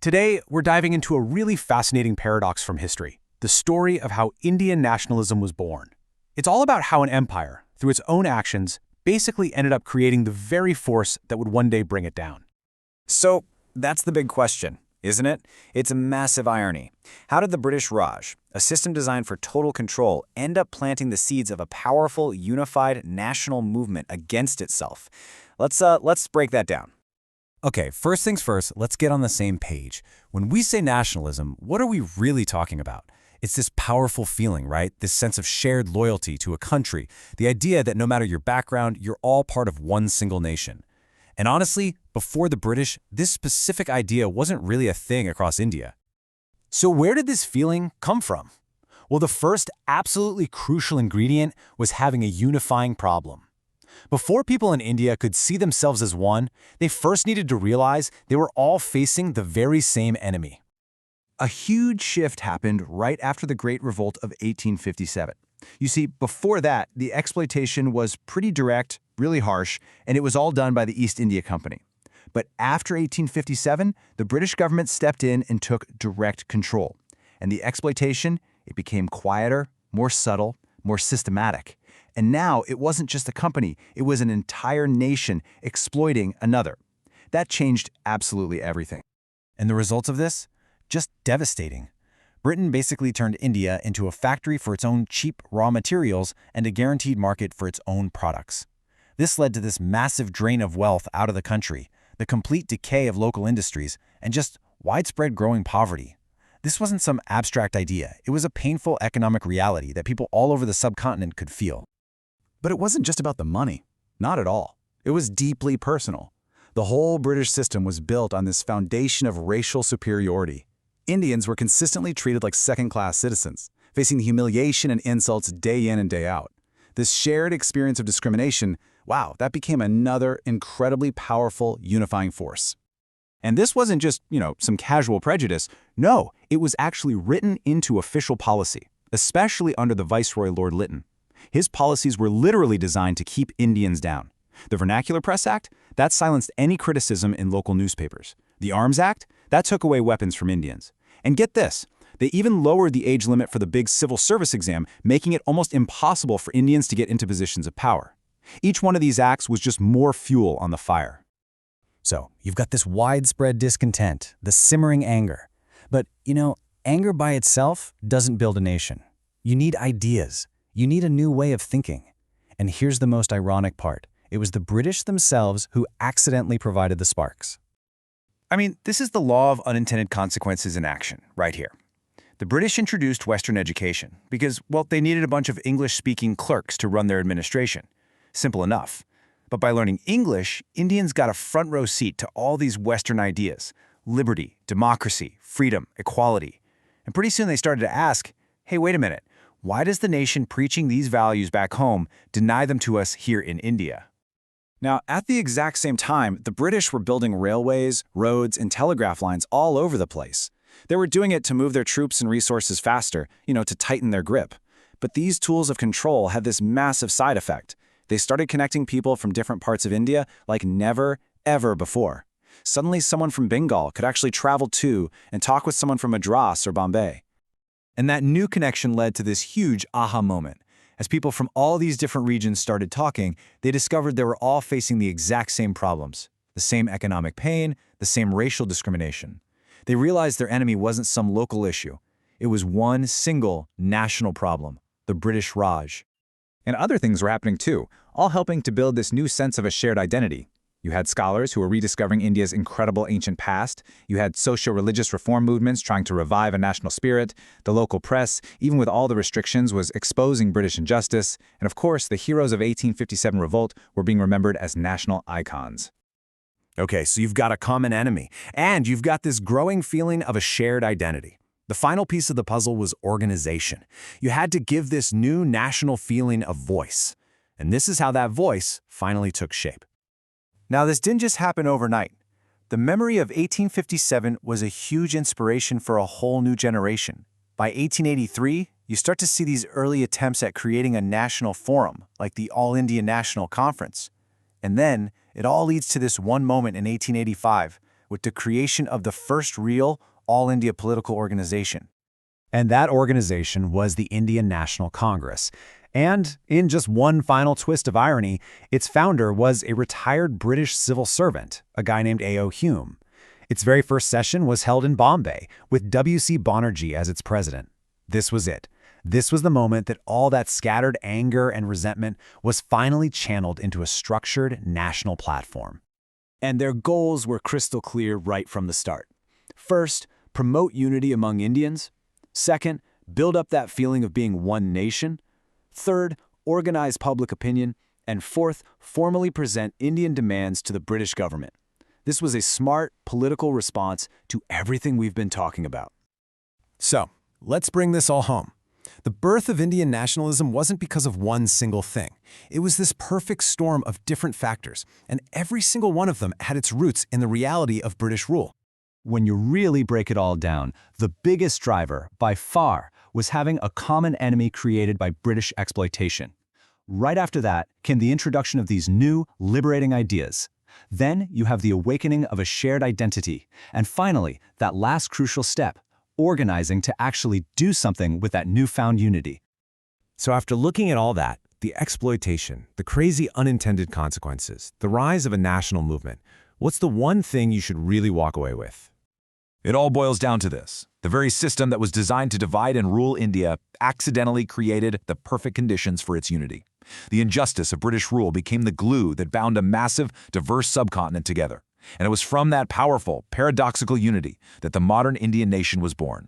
Today, we're diving into a really fascinating paradox from history, the story of how Indian nationalism was born. It's all about how an empire, through its own actions, basically ended up creating the very force that would one day bring it down. So, that's the big question, isn't it? It's a massive irony. How did the British Raj, a system designed for total control, end up planting the seeds of a powerful, unified national movement against itself? Let's break that down. Okay, first things first, let's get on the same page. When we say nationalism, what are we really talking about? It's this powerful feeling, right? This sense of shared loyalty to a country, the idea that no matter your background, you're all part of one single nation. And honestly, before the British, this specific idea wasn't really a thing across India. So where did this feeling come from? Well, the first absolutely crucial ingredient was having a unifying problem. Before people in India could see themselves as one, they first needed to realize they were all facing the very same enemy. A huge shift happened right after the Great Revolt of 1857. You see, before that, the exploitation was pretty direct, really harsh, and it was all done by the East India Company. But after 1857, the British government stepped in and took direct control. And the exploitation, it became quieter, more subtle, more systematic. And now it wasn't just a company, it was an entire nation exploiting another. That changed absolutely everything. And the results of this? Just devastating. Britain basically turned India into a factory for its own cheap raw materials and a guaranteed market for its own products. This led to this massive drain of wealth out of the country, the complete decay of local industries, and just widespread growing poverty. This wasn't some abstract idea. It was a painful economic reality that people all over the subcontinent could feel. But it wasn't just about the money. Not at all. It was deeply personal. The whole British system was built on this foundation of racial superiority. Indians were consistently treated like second-class citizens, facing the humiliation and insults day in and day out. This shared experience of discrimination, wow, that became another incredibly powerful unifying force. And this wasn't just, some casual prejudice. No, it was actually written into official policy, especially under the Viceroy Lord Lytton. His policies were literally designed to keep Indians down. The Vernacular Press Act, that silenced any criticism in local newspapers. The Arms Act, that took away weapons from Indians. And get this, they even lowered the age limit for the big civil service exam, making it almost impossible for Indians to get into positions of power. Each one of these acts was just more fuel on the fire. So, you've got this widespread discontent, the simmering anger. But, anger by itself doesn't build a nation. You need ideas. You need a new way of thinking. And here's the most ironic part. It was the British themselves who accidentally provided the sparks. I mean, this is the law of unintended consequences in action, right here. The British introduced Western education because, they needed a bunch of English-speaking clerks to run their administration. Simple enough. But by learning English, Indians got a front-row seat to all these Western ideas: liberty, democracy, freedom, equality. And pretty soon they started to ask, hey, wait a minute, why does the nation preaching these values back home deny them to us here in India? Now, at the exact same time, the British were building railways, roads, and telegraph lines all over the place. They were doing it to move their troops and resources faster, to tighten their grip. But these tools of control had this massive side effect. They started connecting people from different parts of India like never, ever before. Suddenly, someone from Bengal could actually travel to and talk with someone from Madras or Bombay. And that new connection led to this huge aha moment. As people from all these different regions started talking, they discovered they were all facing the exact same problems, the same economic pain, the same racial discrimination. They realized their enemy wasn't some local issue. It was one single national problem, the British Raj. And other things were happening too, all helping to build this new sense of a shared identity. You had scholars who were rediscovering India's incredible ancient past. You had socio-religious reform movements trying to revive a national spirit. The local press, even with all the restrictions, was exposing British injustice. And of course, the heroes of 1857 revolt were being remembered as national icons. Okay, so you've got a common enemy, and you've got this growing feeling of a shared identity. The final piece of the puzzle was organization. You had to give this new national feeling a voice. And this is how that voice finally took shape. Now, this didn't just happen overnight. The memory of 1857 was a huge inspiration for a whole new generation. By 1883, you start to see these early attempts at creating a national forum, like the All Indian National Conference. And then, it all leads to this one moment in 1885, with the creation of the first real all-India political organization. And that organization was the Indian National Congress. And in just one final twist of irony, its founder was a retired British civil servant, a guy named A.O. Hume. Its very first session was held in Bombay, with W.C. Banerjee as its president. This was it. This was the moment that all that scattered anger and resentment was finally channeled into a structured national platform. And their goals were crystal clear right from the start. First, promote unity among Indians. Second, build up that feeling of being one nation. Third, organize public opinion. And fourth, formally present Indian demands to the British government. This was a smart political response to everything we've been talking about. So, let's bring this all home. The birth of Indian nationalism wasn't because of one single thing. It was this perfect storm of different factors, and every single one of them had its roots in the reality of British rule. When you really break it all down, the biggest driver, by far, was having a common enemy created by British exploitation. Right after that came the introduction of these new, liberating ideas. Then you have the awakening of a shared identity, and finally, that last crucial step, organizing to actually do something with that newfound unity. So after looking at all that, the exploitation, the crazy unintended consequences, the rise of a national movement, what's the one thing you should really walk away with? It all boils down to this. The very system that was designed to divide and rule India accidentally created the perfect conditions for its unity. The injustice of British rule became the glue that bound a massive, diverse subcontinent together. And it was from that powerful, paradoxical unity that the modern Indian nation was born.